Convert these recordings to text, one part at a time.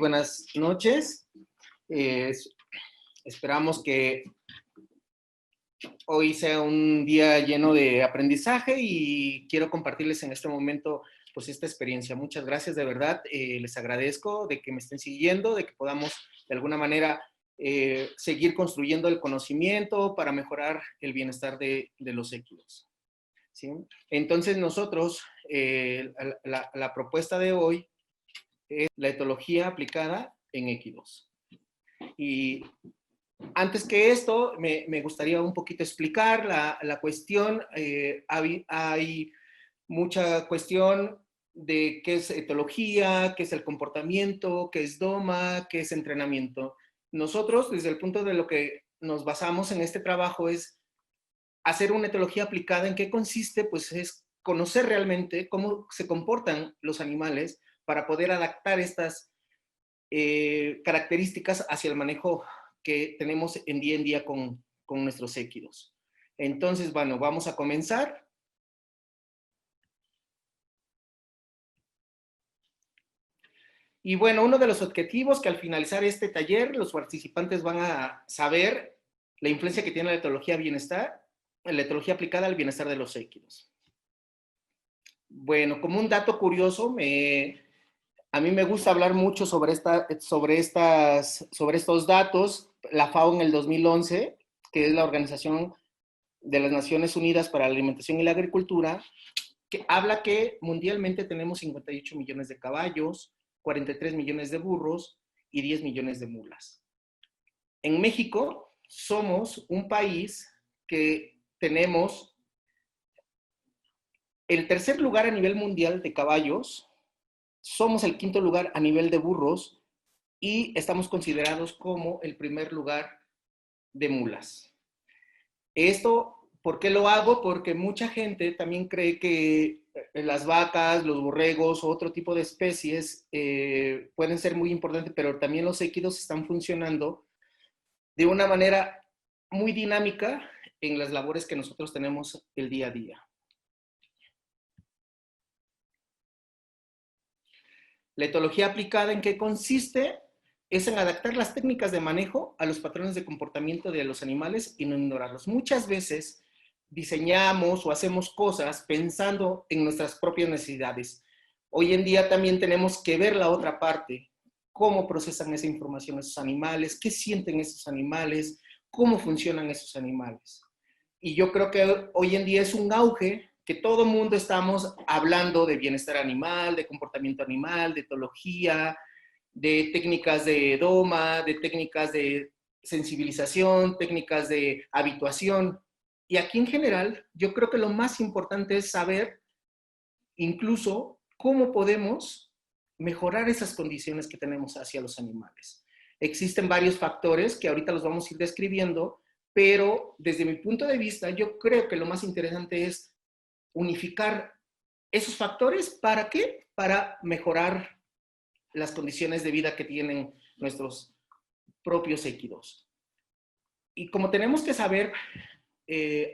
buenas noches. Esperamos que hoy sea un día lleno de aprendizaje y quiero compartirles en este momento pues esta experiencia. Muchas gracias, de verdad. Les agradezco de que me estén siguiendo, de que podamos de alguna manera seguir construyendo el conocimiento para mejorar el bienestar de los equidós. ¿Sí? Entonces nosotros, la propuesta de hoy es la etología aplicada en equidós. Y antes que esto, me gustaría un poquito explicar la cuestión. Hay mucha cuestión de qué es etología, qué es el comportamiento, qué es doma, qué es entrenamiento. Nosotros, desde el punto de lo que nos basamos en este trabajo, es hacer una etología aplicada. ¿En qué consiste? Pues es conocer realmente cómo se comportan los animales para poder adaptar estas características hacia el manejo que tenemos en día con nuestros equidós. Entonces, bueno, vamos a comenzar. Y bueno, uno de los objetivos que al finalizar este taller los participantes van a saber la influencia que tiene la etología bienestar, la etología aplicada al bienestar de los equidós. Bueno, como un dato curioso, a mí me gusta hablar mucho sobre estos datos. La FAO en el 2011, que es la Organización de las Naciones Unidas para la Alimentación y la Agricultura, que habla que mundialmente tenemos 58 millones de caballos, 43 millones de burros y 10 millones de mulas. En México somos un país que tenemos el tercer lugar a nivel mundial de caballos, somos el quinto lugar a nivel de burros y estamos considerados como el primer lugar de mulas. Esto, ¿por qué lo hago? Porque mucha gente también cree que las vacas, los borregos o otro tipo de especies pueden ser muy importantes, pero también los equidós están funcionando de una manera muy dinámica en las labores que nosotros tenemos el día a día. La etología aplicada, ¿en qué consiste? Es en adaptar las técnicas de manejo a los patrones de comportamiento de los animales y no ignorarlos. Muchas veces diseñamos o hacemos cosas pensando en nuestras propias necesidades. Hoy en día también tenemos que ver la otra parte, cómo procesan esa información esos animales, qué sienten esos animales, cómo funcionan esos animales. Y yo creo que hoy en día es un auge que todo el mundo estamos hablando de bienestar animal, de comportamiento animal, de etología, de técnicas de doma, de técnicas de sensibilización, técnicas de habituación. Y aquí en general, yo creo que lo más importante es saber incluso cómo podemos mejorar esas condiciones que tenemos hacia los animales. Existen varios factores que ahorita los vamos a ir describiendo, pero desde mi punto de vista, yo creo que lo más interesante es unificar esos factores. ¿Para qué? Para mejorar las condiciones de vida que tienen nuestros propios equidós. Y como tenemos que saber,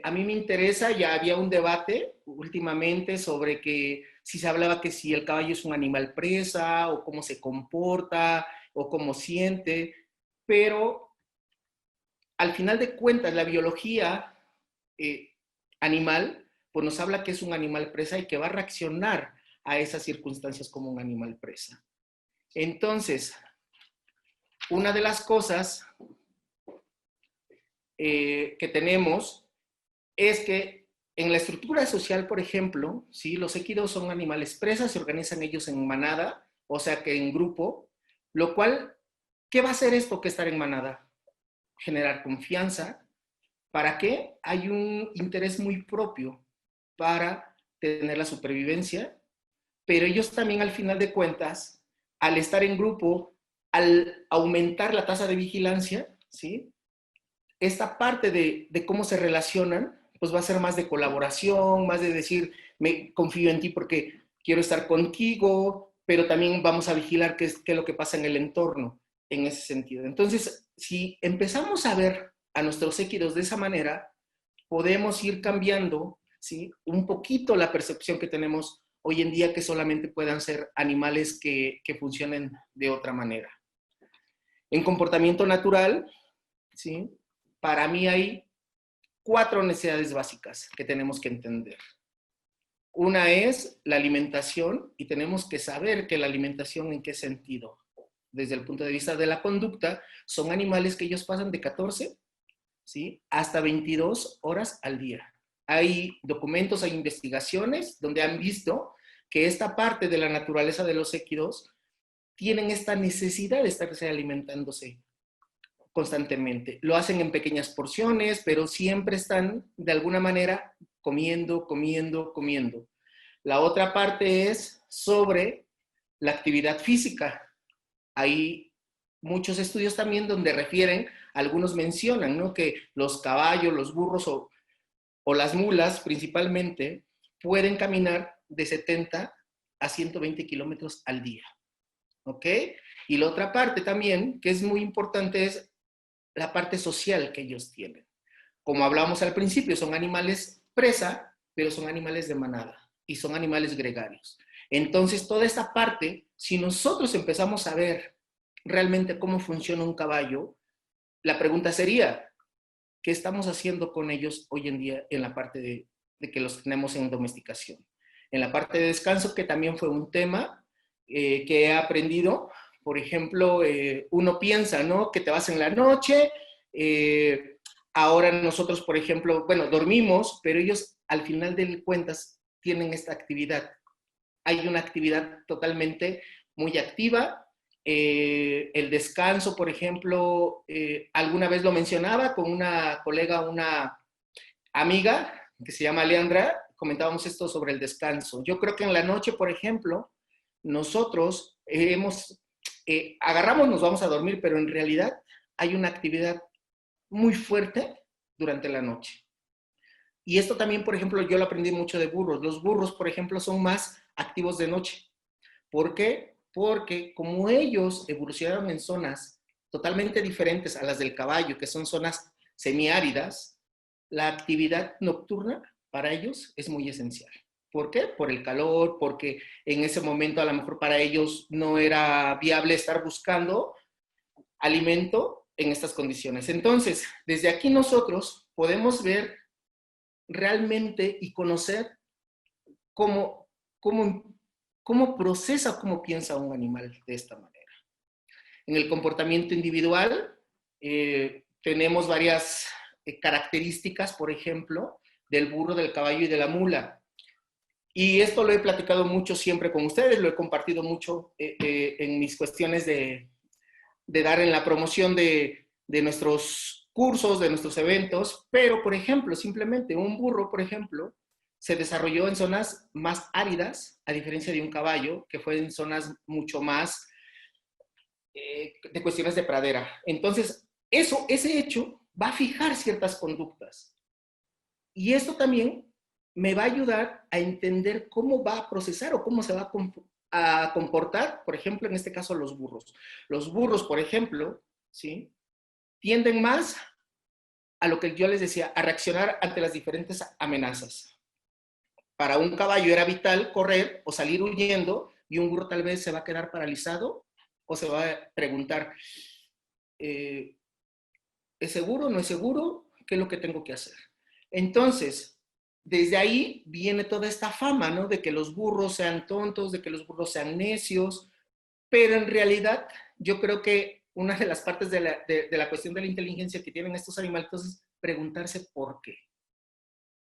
a mí me interesa, ya había un debate últimamente sobre que si se hablaba que si el caballo es un animal presa o cómo se comporta o cómo siente, pero al final de cuentas la biología animal pues nos habla que es un animal presa y que va a reaccionar a esas circunstancias como un animal presa. Entonces, una de las cosas que tenemos es que en la estructura social, por ejemplo, ¿sí? Los equidós son animales presas, se organizan ellos en manada, o sea que en grupo, lo cual, ¿qué va a hacer esto que estar en manada? Generar confianza. ¿Para qué? Hay un interés muy propio para tener la supervivencia, pero ellos también al final de cuentas, al estar en grupo, al aumentar la tasa de vigilancia, ¿sí? Esta parte de cómo se relacionan, pues va a ser más de colaboración, más de decir, me confío en ti porque quiero estar contigo, pero también vamos a vigilar qué es lo que pasa en el entorno, en ese sentido. Entonces, si empezamos a ver a nuestros equidós de esa manera, podemos ir cambiando, ¿sí? Un poquito la percepción que tenemos hoy en día, que solamente puedan ser animales que funcionen de otra manera. En comportamiento natural, ¿sí? Para mí hay 4 necesidades básicas que tenemos que entender. Una es la alimentación y tenemos que saber que la alimentación en qué sentido. Desde el punto de vista de la conducta, son animales que ellos pasan de 14, ¿sí?, hasta 22 horas al día. Hay documentos, hay investigaciones donde han visto que esta parte de la naturaleza de los equidos tienen esta necesidad de estarse alimentándose constantemente. Lo hacen en pequeñas porciones, pero siempre están de alguna manera comiendo, comiendo, comiendo. La otra parte es sobre la actividad física. Hay muchos estudios también donde refieren, algunos mencionan, ¿no?, que los caballos, los burros o las mulas principalmente pueden caminar de 70 a 120 kilómetros al día. ¿Ok? Y la otra parte también, que es muy importante, es la parte social que ellos tienen. Como hablamos al principio, son animales presa, pero son animales de manada y son animales gregarios. Entonces, toda esta parte, si nosotros empezamos a ver realmente cómo funciona un caballo, la pregunta sería, ¿qué estamos haciendo con ellos hoy en día en la parte de que los tenemos en domesticación? En la parte de descanso, que también fue un tema que he aprendido. Por ejemplo, uno piensa, ¿no?, que te vas en la noche, ahora nosotros, por ejemplo, bueno, dormimos, pero ellos al final de cuentas tienen esta actividad. Hay una actividad totalmente muy activa. El descanso, por ejemplo, alguna vez lo mencionaba con una colega, una amiga que se llama Leandra, comentábamos esto sobre el descanso. Yo creo que en la noche, por ejemplo, nosotros agarramos, nos vamos a dormir, pero en realidad hay una actividad muy fuerte durante la noche. Y esto también, por ejemplo, yo lo aprendí mucho de burros. Los burros, por ejemplo, son más activos de noche. ¿Por qué? Porque como ellos evolucionaron en zonas totalmente diferentes a las del caballo, que son zonas semiáridas, la actividad nocturna para ellos es muy esencial. ¿Por qué? Por el calor, porque en ese momento a lo mejor para ellos no era viable estar buscando alimento en estas condiciones. Entonces, desde aquí nosotros podemos ver realmente y conocer cómo, cómo procesa, cómo piensa un animal de esta manera. En el comportamiento individual tenemos varias características, por ejemplo, del burro, del caballo y de la mula. Y esto lo he platicado mucho siempre con ustedes, lo he compartido mucho en mis cuestiones de dar en la promoción de nuestros cursos, de nuestros eventos, pero, por ejemplo, simplemente un burro, por ejemplo, se desarrolló en zonas más áridas, a diferencia de un caballo, que fue en zonas mucho más de cuestiones de pradera. Entonces, ese hecho va a fijar ciertas conductas. Y esto también me va a ayudar a entender cómo va a procesar o cómo se va a comportar, por ejemplo, en este caso, los burros. Los burros, por ejemplo, ¿sí?, tienden más a lo que yo les decía, a reaccionar ante las diferentes amenazas. Para un caballo era vital correr o salir huyendo, y un burro tal vez se va a quedar paralizado o se va a preguntar, ¿es seguro? ¿No es seguro? ¿Qué es lo que tengo que hacer? Entonces, desde ahí viene toda esta fama, ¿no?, de que los burros sean tontos, de que los burros sean necios, pero en realidad yo creo que una de las partes de la cuestión de la inteligencia que tienen estos animalitos es preguntarse por qué.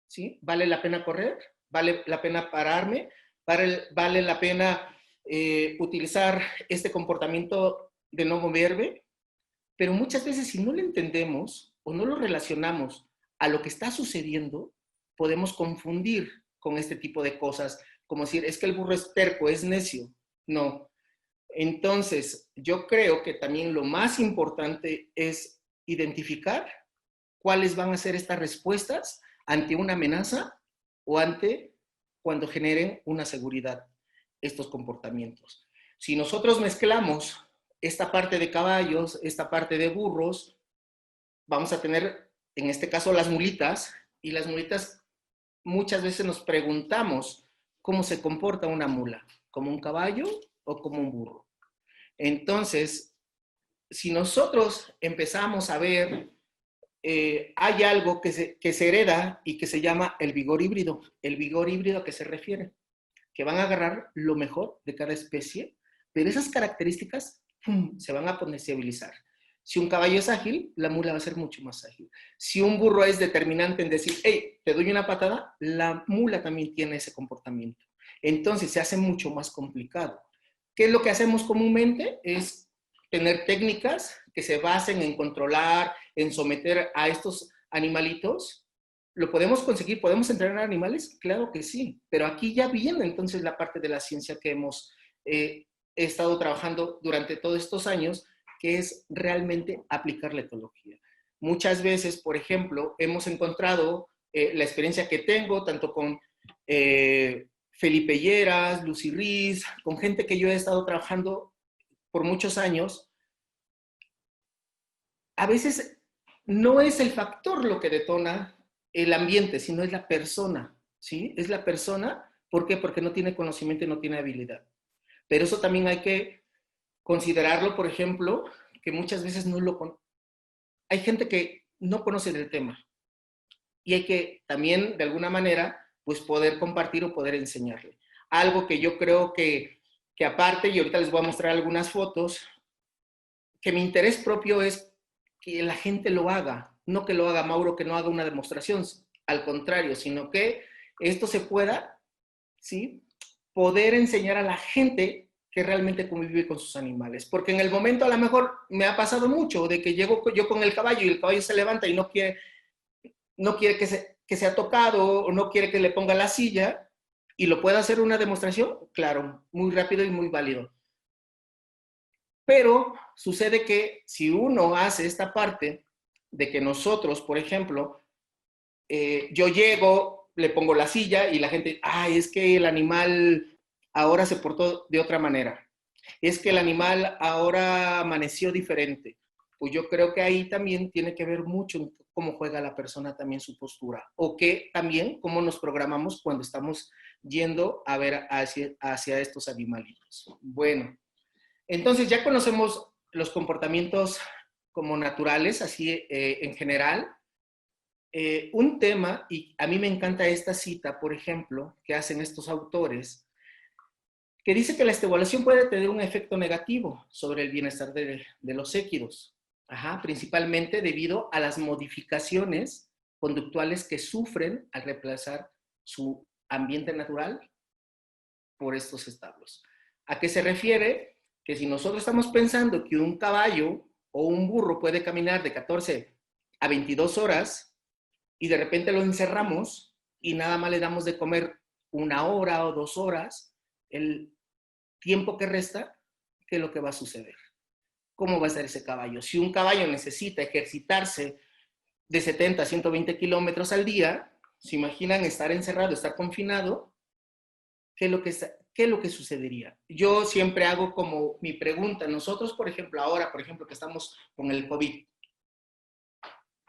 ¿Sí? ¿Vale la pena correr? ¿Vale la pena pararme? ¿Vale la pena utilizar este comportamiento de no moverme? Pero muchas veces, si no lo entendemos o no lo relacionamos a lo que está sucediendo, podemos confundir con este tipo de cosas, como decir, es que el burro es terco, es necio. No. Entonces, yo creo que también lo más importante es identificar cuáles van a ser estas respuestas ante una amenaza o ante cuando generen una seguridad estos comportamientos. Si nosotros mezclamos esta parte de caballos, esta parte de burros, vamos a tener, en este caso, las mulitas, y las mulitas muchas veces nos preguntamos cómo se comporta una mula, como un caballo o como un burro. Entonces, si nosotros empezamos a ver, hay algo que se hereda y que se llama el vigor híbrido. ¿El vigor híbrido a qué se refiere? Que van a agarrar lo mejor de cada especie, pero esas características ¡pum!, se van a potencializar. Si un caballo es ágil, la mula va a ser mucho más ágil. Si un burro es determinante en decir, hey, te doy una patada, la mula también tiene ese comportamiento. Entonces se hace mucho más complicado. ¿Qué es lo que hacemos comúnmente? Es tener técnicas que se basen en controlar, en someter a estos animalitos. ¿Lo podemos conseguir? ¿Podemos entrenar animales? Claro que sí, pero aquí ya viene entonces la parte de la ciencia que hemos estado trabajando durante todos estos años, que es realmente aplicar la etología. Muchas veces, por ejemplo, hemos encontrado la experiencia que tengo, tanto con Felipe Lleras, Lucy Riz, con gente que yo he estado trabajando por muchos años. A veces no es el factor lo que detona el ambiente, sino es la persona, ¿sí? Es la persona, ¿por qué? Porque no tiene conocimiento y no tiene habilidad. Pero eso también hay que considerarlo, por ejemplo, que muchas veces no lo... Hay gente que no conoce del tema y hay que también, de alguna manera, pues poder compartir o poder enseñarle. Algo que yo creo que aparte, y ahorita les voy a mostrar algunas fotos, que mi interés propio es que la gente lo haga, no que lo haga Mauro, que no haga una demostración, al contrario, sino que esto se pueda, ¿sí?, poder enseñar a la gente que realmente convive con sus animales. Porque en el momento a lo mejor me ha pasado mucho de que llego yo con el caballo y el caballo se levanta y no quiere que sea tocado o no quiere que le ponga la silla y lo pueda hacer una demostración, claro, muy rápido y muy válido. Pero sucede que si uno hace esta parte de que nosotros, por ejemplo, yo llego, le pongo la silla y la gente, ay, es que el animal ahora se portó de otra manera. Es que el animal ahora amaneció diferente. Pues yo creo que ahí también tiene que ver mucho cómo juega la persona también su postura. O que también cómo nos programamos cuando estamos yendo a ver hacia estos animalitos. Bueno, entonces ya conocemos los comportamientos como naturales, así en general. Un tema, y a mí me encanta esta cita, por ejemplo, que hacen estos autores, que dice que la estimulación puede tener un efecto negativo sobre el bienestar de los équidos, principalmente debido a las modificaciones conductuales que sufren al reemplazar su ambiente natural por estos establos. ¿A qué se refiere? Que si nosotros estamos pensando que un caballo o un burro puede caminar de 14 a 22 horas y de repente lo encerramos y nada más le damos de comer 1 hora o 2 horas, el tiempo que resta, ¿qué es lo que va a suceder? ¿Cómo va a ser ese caballo? Si un caballo necesita ejercitarse de 70 a 120 kilómetros al día, ¿se imaginan estar encerrado, estar confinado? ¿Qué es lo que sucedería? Yo siempre hago como mi pregunta. Nosotros, por ejemplo, ahora, por ejemplo, que estamos con el COVID,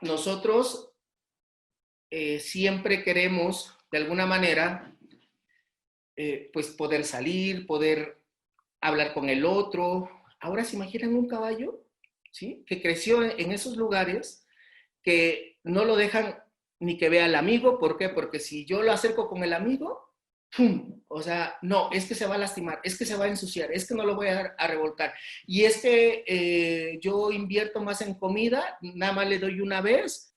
nosotros siempre queremos, de alguna manera, pues poder salir, poder hablar con el otro. Ahora se imaginan un caballo, ¿sí?, que creció en esos lugares, que no lo dejan ni que vea al amigo. ¿Por qué? Porque si yo lo acerco con el amigo, ¡pum!, o sea, no, es que se va a lastimar, es que se va a ensuciar, es que no lo voy a revolcar. Y es que yo invierto más en comida, nada más le doy una vez,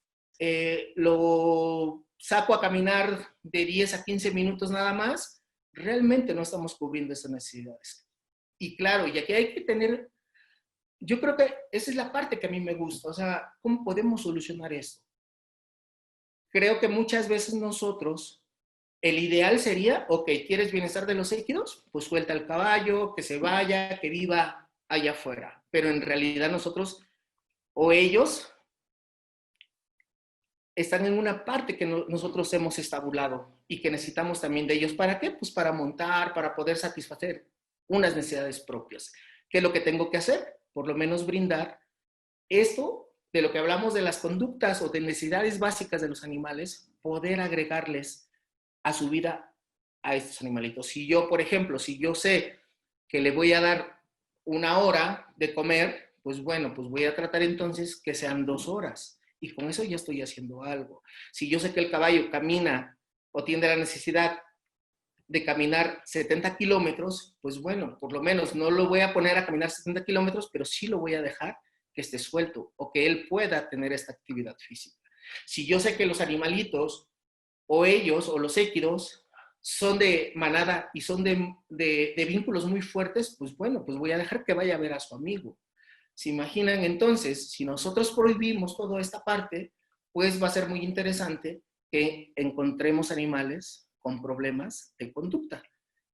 lo saco a caminar de 10 a 15 minutos nada más, realmente no estamos cubriendo esas necesidades. Y claro, y aquí hay que tener, yo creo que esa es la parte que a mí me gusta, o sea, ¿cómo podemos solucionar esto? Creo que muchas veces nosotros, el ideal sería, ok, ¿quieres bienestar de los équidos? Pues suelta el caballo, que se vaya, que viva allá afuera. Pero en realidad nosotros o ellos están en una parte que nosotros hemos estabulado y que necesitamos también de ellos. ¿Para qué? Pues para montar, para poder satisfacer unas necesidades propias. ¿Qué es lo que tengo que hacer? Por lo menos brindar esto de lo que hablamos de las conductas o de necesidades básicas de los animales, poder agregarles a su vida a estos animalitos. Si yo, por ejemplo, si yo sé que le voy a dar 1 hora de comer, pues bueno, pues voy a tratar entonces que sean 2 horas. Y con eso ya estoy haciendo algo. Si yo sé que el caballo camina o tiene la necesidad de caminar 70 kilómetros, pues bueno, por lo menos no lo voy a poner a caminar 70 kilómetros, pero sí lo voy a dejar que esté suelto o que él pueda tener esta actividad física. Si yo sé que los animalitos o ellos o los équidos son de manada y son de vínculos muy fuertes, pues bueno, pues voy a dejar que vaya a ver a su amigo. ¿Se imaginan entonces? Si nosotros prohibimos toda esta parte, pues va a ser muy interesante que encontremos animales con problemas de conducta.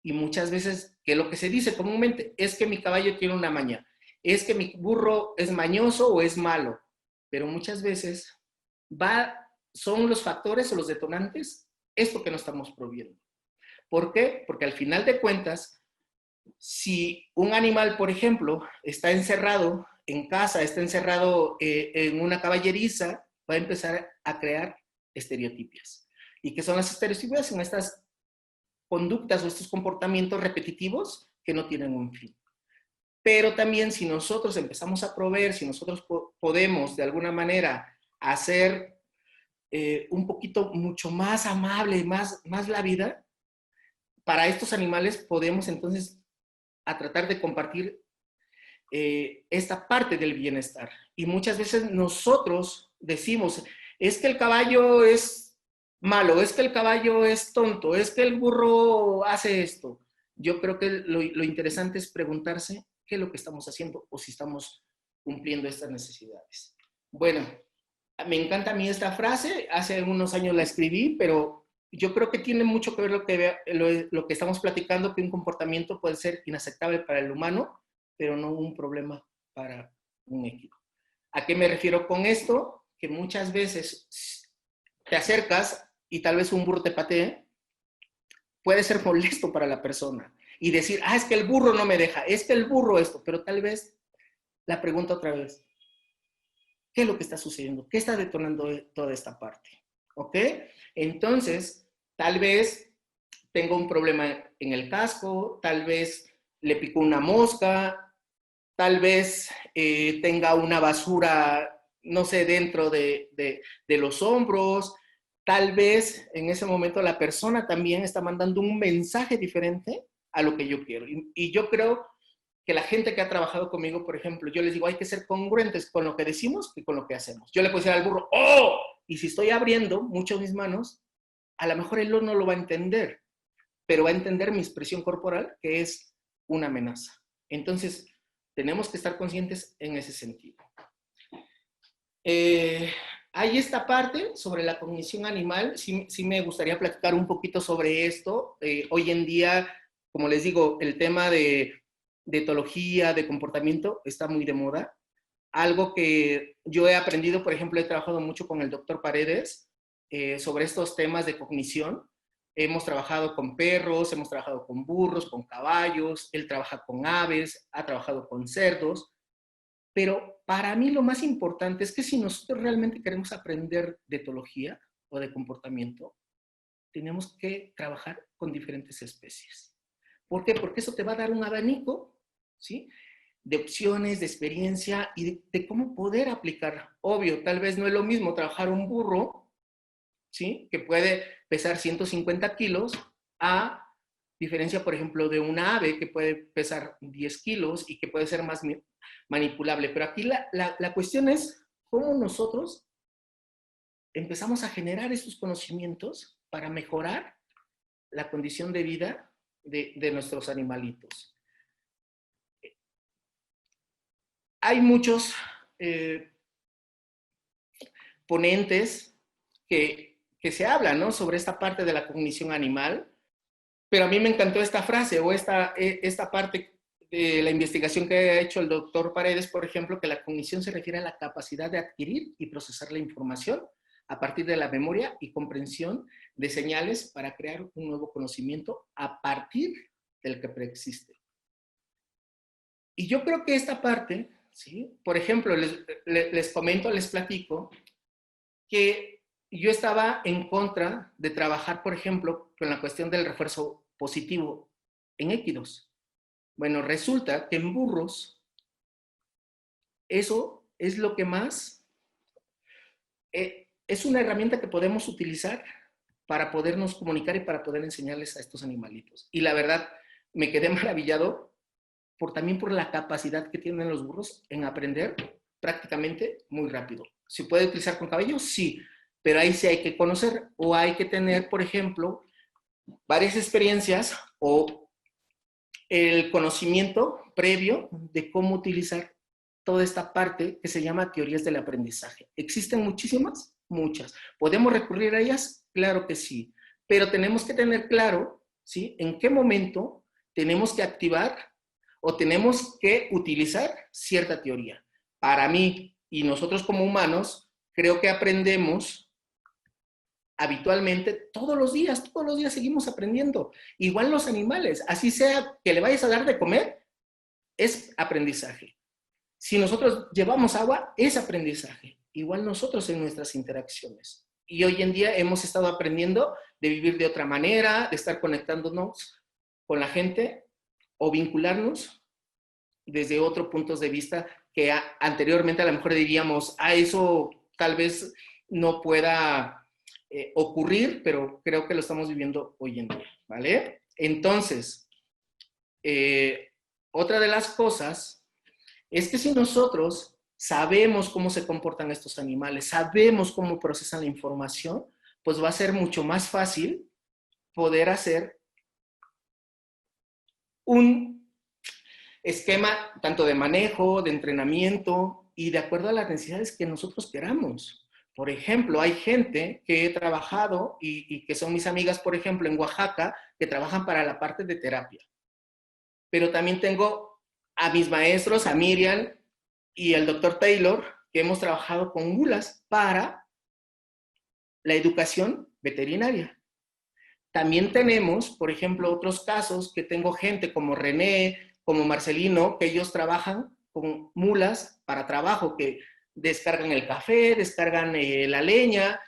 Y muchas veces, que lo que se dice comúnmente es que mi caballo tiene una maña, es que mi burro es mañoso o es malo, pero muchas veces son los factores o los detonantes esto que no estamos prohibiendo. ¿Por qué? Porque al final de cuentas, si un animal, por ejemplo, está encerrado en casa, está encerrado en una caballeriza, va a empezar a crear estereotipias. ¿Y qué son las estereotipias? Son estas conductas o estos comportamientos repetitivos que no tienen un fin. Pero también si nosotros empezamos a proveer, si nosotros podemos de alguna manera hacer un poquito mucho más amable, más la vida, para estos animales podemos entonces a tratar de compartir esta parte del bienestar. Y muchas veces nosotros decimos, es que el caballo es malo, es que el caballo es tonto, es que el burro hace esto. Yo creo que lo interesante es preguntarse qué es lo que estamos haciendo o si estamos cumpliendo estas necesidades. Bueno, me encanta a mí esta frase, hace unos años la escribí, pero yo creo que tiene mucho que ver lo que estamos platicando, que un comportamiento puede ser inaceptable para el humano, pero no un problema para un equipo. ¿A qué me refiero con esto? Que muchas veces te acercas y tal vez un burro te patee, puede ser molesto para la persona y decir, es que el burro no me deja, es que el burro esto, pero tal vez la pregunta otra vez, ¿qué es lo que está sucediendo? ¿Qué está detonando toda esta parte? ¿Ok? Entonces, tal vez tengo un problema en el casco, tal vez le picó una mosca, tal vez tenga una basura, no sé, dentro de los hombros, tal vez en ese momento la persona también está mandando un mensaje diferente a lo que yo quiero. Y yo creo que la gente que ha trabajado conmigo, por ejemplo, yo les digo, hay que ser congruentes con lo que decimos y con lo que hacemos. Yo le puedo decir al burro, ¡oh! Y si estoy abriendo mucho mis manos, a lo mejor él no lo va a entender, pero va a entender mi expresión corporal, que es una amenaza. Entonces, tenemos que estar conscientes en ese sentido. Hay esta parte sobre la cognición animal, sí me gustaría platicar un poquito sobre esto. Hoy en día, como les digo, el tema de etología, de comportamiento, está muy de moda. Algo que yo he aprendido, por ejemplo, he trabajado mucho con el doctor Paredes sobre estos temas de cognición. Hemos trabajado con perros, hemos trabajado con burros, con caballos, él trabaja con aves, ha trabajado con cerdos, pero para mí lo más importante es que si nosotros realmente queremos aprender de etología o de comportamiento, tenemos que trabajar con diferentes especies. ¿Por qué? Porque eso te va a dar un abanico, ¿sí?, de opciones, de experiencia y de cómo poder aplicar. Obvio, tal vez no es lo mismo trabajar un burro, ¿sí?, que puede pesar 150 kilos, a diferencia, por ejemplo, de una ave que puede pesar 10 kilos y que puede ser más manipulable. Pero aquí la cuestión es cómo nosotros empezamos a generar esos conocimientos para mejorar la condición de vida de nuestros animalitos. Hay muchos ponentes que se hablan, ¿no?, sobre esta parte de la cognición animal, pero a mí me encantó esta frase o esta parte de la investigación que ha hecho el doctor Paredes, por ejemplo, que la cognición se refiere a la capacidad de adquirir y procesar la información a partir de la memoria y comprensión de señales para crear un nuevo conocimiento a partir del que preexiste. Y yo creo que esta parte, ¿sí?, por ejemplo, les comento, les platico que yo estaba en contra de trabajar, por ejemplo, con la cuestión del refuerzo positivo en equinos. Bueno, resulta que en burros Eso es lo que más, es una herramienta que podemos utilizar para podernos comunicar y para poder enseñarles a estos animalitos. Y la verdad, me quedé maravillado también por la capacidad que tienen los burros en aprender prácticamente muy rápido. ¿Se puede utilizar con caballos? Sí, pero ahí sí hay que conocer o hay que tener, por ejemplo, varias experiencias o el conocimiento previo de cómo utilizar toda esta parte que se llama teorías del aprendizaje. ¿Existen muchísimas? Muchas. ¿Podemos recurrir a ellas? Claro que sí, pero tenemos que tener claro, ¿sí?, en qué momento tenemos que activar o tenemos que utilizar cierta teoría. Para mí y nosotros como humanos, creo que aprendemos habitualmente todos los días seguimos aprendiendo. Igual los animales, así sea que le vayas a dar de comer, es aprendizaje. Si nosotros llevamos agua, es aprendizaje. Igual nosotros en nuestras interacciones. Y hoy en día hemos estado aprendiendo de vivir de otra manera, de estar conectándonos con la gente o vincularnos desde otros puntos de vista que anteriormente a lo mejor diríamos, eso tal vez no pueda ocurrir, pero creo que lo estamos viviendo hoy en día, ¿vale? Entonces, otra de las cosas es que si nosotros sabemos cómo se comportan estos animales, sabemos cómo procesan la información, pues va a ser mucho más fácil poder hacer un esquema tanto de manejo, de entrenamiento y de acuerdo a las necesidades que nosotros queramos. Por ejemplo, hay gente que he trabajado y que son mis amigas, por ejemplo, en Oaxaca, que trabajan para la parte de terapia. Pero también tengo a mis maestros, a Miriam y al doctor Taylor, que hemos trabajado con mulas para la educación veterinaria. También tenemos, por ejemplo, otros casos que tengo gente como René, como Marcelino, que ellos trabajan con mulas para trabajo, que descargan el café, descargan la leña,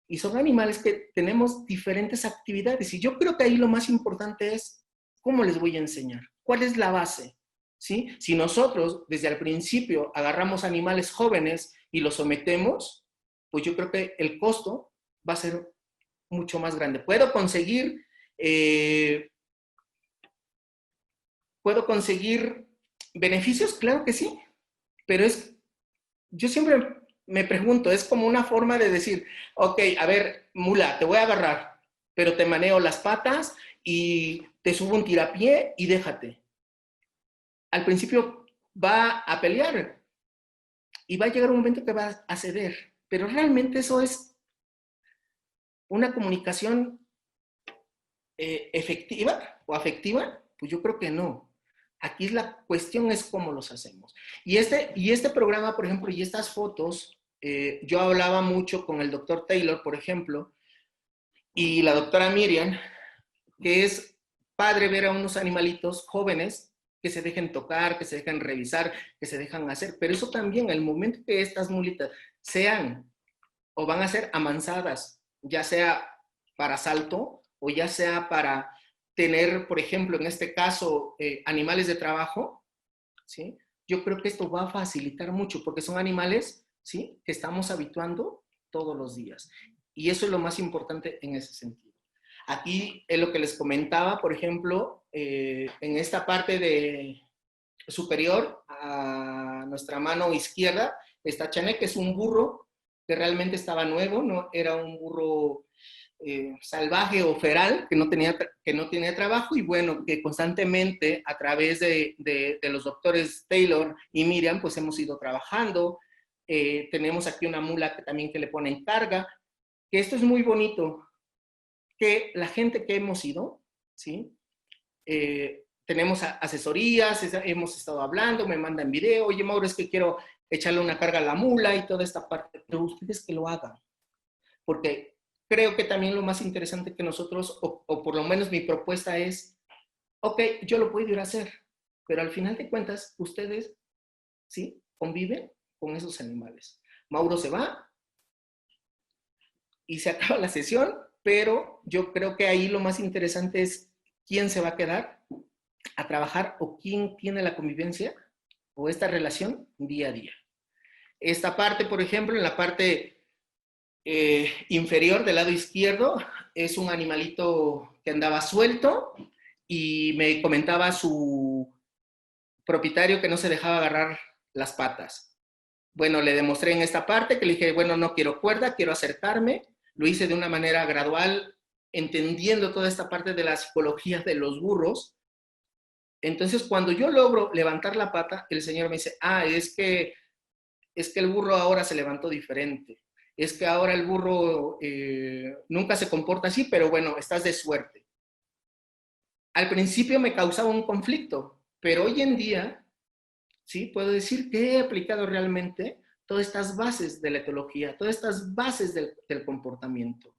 y son animales que tenemos diferentes actividades. Y yo creo que ahí lo más importante es cómo les voy a enseñar, cuál es la base. ¿Sí? Si nosotros desde el principio agarramos animales jóvenes y los sometemos, pues yo creo que el costo va a ser mucho más grande. Eh, ¿Puedo conseguir beneficios? Claro que sí, pero yo siempre me pregunto, es como una forma de decir, ok, a ver, mula, te voy a agarrar, pero te maneo las patas y te subo un tirapié y déjate. Al principio va a pelear y va a llegar un momento que va a ceder, pero realmente eso es una comunicación efectiva o afectiva, pues yo creo que no. Aquí la cuestión es cómo los hacemos. Y este programa, por ejemplo, y estas fotos, yo hablaba mucho con el doctor Taylor, por ejemplo, y la doctora Miriam, que es padre ver a unos animalitos jóvenes que se dejen tocar, que se dejen revisar, que se dejan hacer. Pero eso también, el momento que estas mulitas sean o van a ser amansadas, ya sea para salto o ya sea para tener, por ejemplo, en este caso, animales de trabajo, ¿sí? Yo creo que esto va a facilitar mucho porque son animales, ¿sí?, que estamos habituando todos los días. Y eso es lo más importante en ese sentido. Aquí es lo que les comentaba, por ejemplo, en esta parte de superior a nuestra mano izquierda está Chané, que es un burro que realmente estaba nuevo, no era un burro salvaje o feral que no tenía trabajo y bueno, que constantemente a través de los doctores Taylor y Miriam, pues hemos ido trabajando. Tenemos aquí una mula que también que le ponen carga, que esto es muy bonito, que la gente que hemos ido, ¿sí? Tenemos asesorías, hemos estado hablando, me mandan video, oye Mauro, es que quiero echarle una carga a la mula y toda esta parte, pero ustedes que lo hagan, porque creo que también lo más interesante que nosotros, o por lo menos mi propuesta es, ok, yo lo puedo ir a hacer, pero al final de cuentas, ustedes, ¿sí?, conviven con esos animales. Mauro se va y se acaba la sesión, pero yo creo que ahí lo más interesante es quién se va a quedar a trabajar o quién tiene la convivencia o esta relación día a día. Esta parte, por ejemplo, en la parte inferior del lado izquierdo, es un animalito que andaba suelto y me comentaba su propietario que no se dejaba agarrar las patas. Bueno, le demostré en esta parte que le dije, bueno, no quiero cuerda, quiero acercarme. Lo hice de una manera gradual, entendiendo toda esta parte de la psicología de los burros. Entonces, cuando yo logro levantar la pata, el señor me dice, ah, es que el burro ahora se levantó diferente. Es que ahora el burro nunca se comporta así, pero bueno, estás de suerte. Al principio me causaba un conflicto, pero hoy en día, sí, puedo decir que he aplicado realmente todas estas bases de la etología, todas estas bases del comportamiento.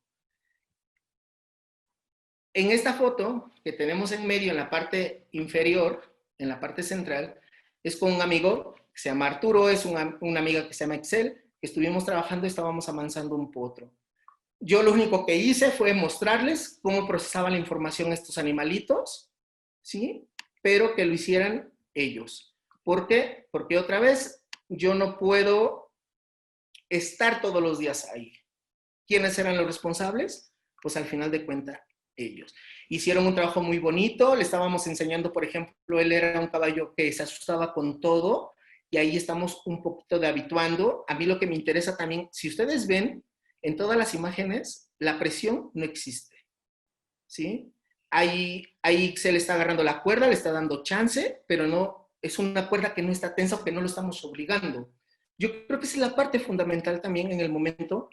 En esta foto que tenemos en medio, en la parte inferior, en la parte central, es con un amigo que se llama Arturo, es una amiga que se llama Excel, que estuvimos trabajando y estábamos amansando un potro. Yo lo único que hice fue mostrarles cómo procesaban la información estos animalitos, ¿sí? Pero que lo hicieran ellos. ¿Por qué? Porque otra vez yo no puedo estar todos los días ahí. ¿Quiénes eran los responsables? Pues al final de cuentas, ellos. Hicieron un trabajo muy bonito, le estábamos enseñando, por ejemplo, él era un caballo que se asustaba con todo, y ahí estamos un poquito de habituando. A mí lo que me interesa también, si ustedes ven, en todas las imágenes, la presión no existe, ¿sí? Ahí se le está agarrando la cuerda, le está dando chance, pero no, es una cuerda que no está tensa o que no lo estamos obligando. Yo creo que esa es la parte fundamental también en el momento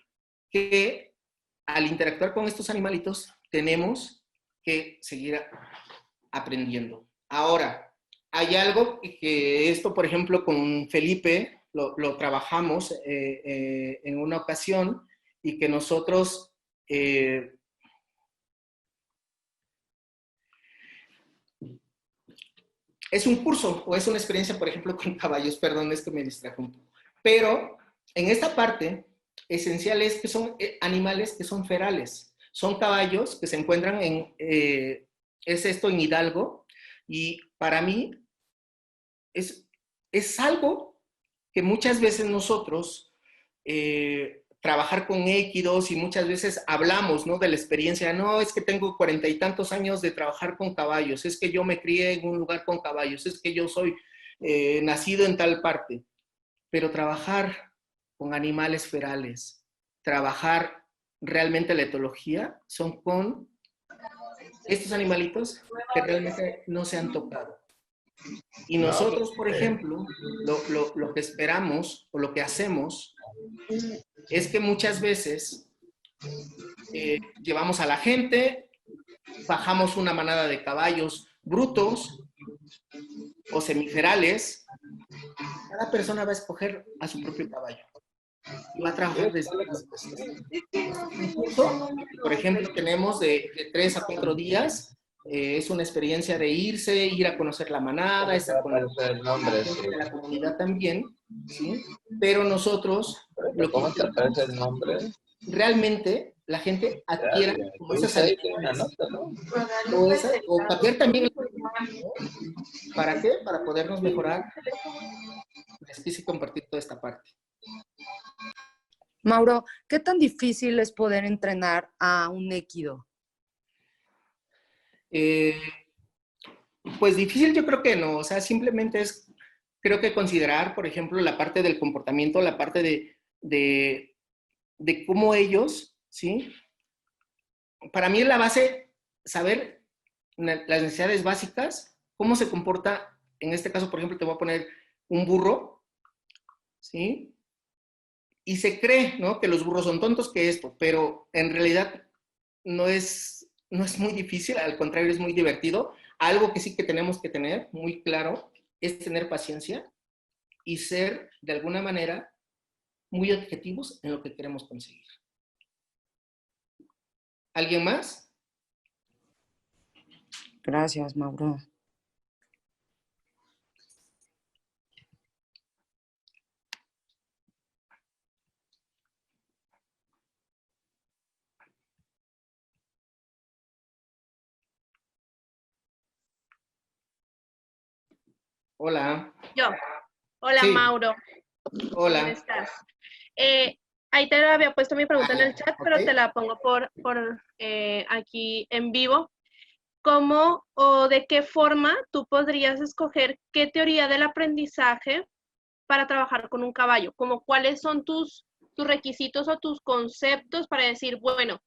que al interactuar con estos animalitos tenemos que seguir aprendiendo. Ahora, hay algo que esto, por ejemplo, con Felipe lo trabajamos en una ocasión y que nosotros es un curso o es una experiencia, por ejemplo, con caballos, perdón, es que me distrajo un poco. Pero en esta parte, esencial es que son animales que son ferales, son caballos que se encuentran es esto en Hidalgo, y para mí es algo que muchas veces nosotros trabajar con équidos y muchas veces hablamos, ¿no? De la experiencia, no, es que tengo 40 y tantos años de trabajar con caballos, es que yo me crié en un lugar con caballos, es que yo soy nacido en tal parte, pero trabajar con animales ferales, trabajar realmente la etología, son con estos animalitos que realmente no se han tocado. Y nosotros, por ejemplo, lo que esperamos o lo que hacemos es que muchas veces llevamos a la gente, bajamos una manada de caballos brutos o semiferales, cada persona va a escoger a su propio caballo y va a trabajar desde las bases. Este es un curso que, por ejemplo, tenemos de 3 a 4 días. Es una experiencia de irse, ir a conocer la manada, estar con la gente de la comunidad también, ¿sí? Pero nosotros lo que ¿Cómo te intentamos aparece el nombre? realmente la gente adquiera Ya, como esas tuviste ahí que una habilidades nota, ¿no? o cambiar también el conocimiento, ¿no? ¿Para qué? Para podernos mejorar. Les quise compartir toda esta parte. Mauro, ¿qué tan difícil es poder entrenar a un équido? Eh, pues difícil yo creo que no, o sea, simplemente es, creo que considerar, por ejemplo, la parte del comportamiento, la parte de cómo ellos, ¿sí? Para mí es la base saber las necesidades básicas, cómo se comporta, en este caso, por ejemplo, te voy a poner un burro, ¿sí? Y se cree, ¿no? Que los burros son tontos, que esto, pero en realidad no es muy difícil, al contrario, es muy divertido. Algo que sí que tenemos que tener muy claro es tener paciencia y ser, de alguna manera, muy objetivos en lo que queremos conseguir. ¿Alguien más? Gracias, Mauro. Hola. Yo. Hola, Sí, Mauro. ¿Cómo Hola. estás? Ahí te había puesto mi pregunta en el chat, Ok. pero te la pongo por aquí en vivo. ¿Cómo o de qué forma tú podrías escoger qué teoría del aprendizaje para trabajar con un caballo? Como cuáles son tus requisitos o tus conceptos para decir, bueno,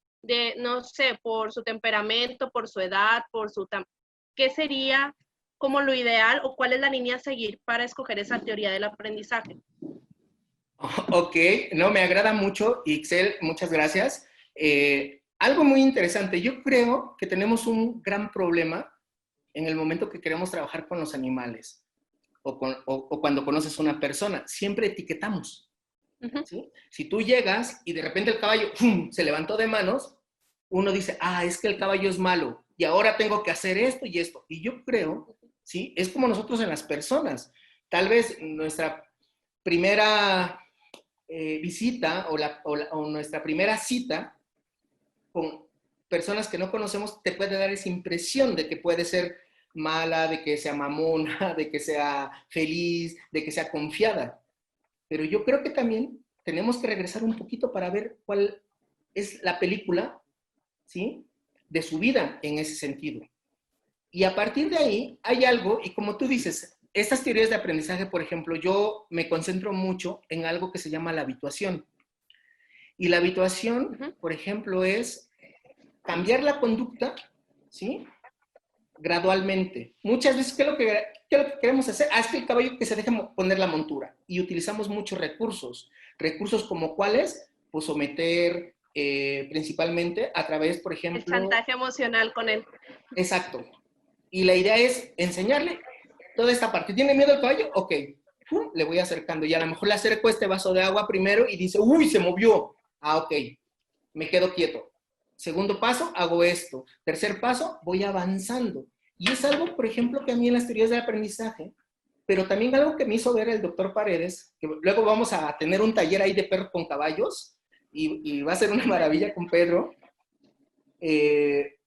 no sé, por su temperamento, por su edad, ¿qué sería como lo ideal o cuál es la línea a seguir para escoger esa teoría del aprendizaje? Ok, no, me agrada mucho, Ixel, muchas gracias. Algo muy interesante, yo creo que tenemos un gran problema en el momento que queremos trabajar con los animales o cuando conoces a una persona, siempre etiquetamos, Ujú. ¿sí? Si tú llegas y de repente el caballo ¡fum!, se levantó de manos, uno dice, ah, es que el caballo es malo y ahora tengo que hacer esto y esto. Y yo creo, ¿sí? Es como nosotros en las personas. Tal vez nuestra primera visita o nuestra primera cita con personas que no conocemos te puede dar esa impresión de que puede ser mala, de que sea mamona, de que sea feliz, de que sea confiada. Pero yo creo que también tenemos que regresar un poquito para ver cuál es la película, ¿sí?, de su vida en ese sentido. Y a partir de ahí hay algo, y como tú dices, estas teorías de aprendizaje, por ejemplo, yo me concentro mucho en algo que se llama la habituación. Y la habituación, Ujú. por ejemplo, es cambiar la conducta, ¿sí?, gradualmente. Muchas veces, ¿qué es lo que queremos hacer? Ah, es que el caballo que se deje poner la montura. Y utilizamos muchos recursos. Recursos como cuáles, pues someter principalmente a través, por El ejemplo, chantaje emocional con él. exacto. Y la idea es enseñarle toda esta parte. ¿Tiene miedo el caballo? Ok. Le voy acercando. Y a lo mejor le acerco este vaso de agua primero y dice, uy, se movió. Ah, ok. Me quedo quieto. Segundo paso, hago esto. Tercer paso, voy avanzando. Y es algo, por ejemplo, que a mí en las teorías del aprendizaje, pero también algo que me hizo ver el doctor Paredes, que luego vamos a tener un taller ahí de perro con caballos, y va a ser una maravilla con Pedro, eh,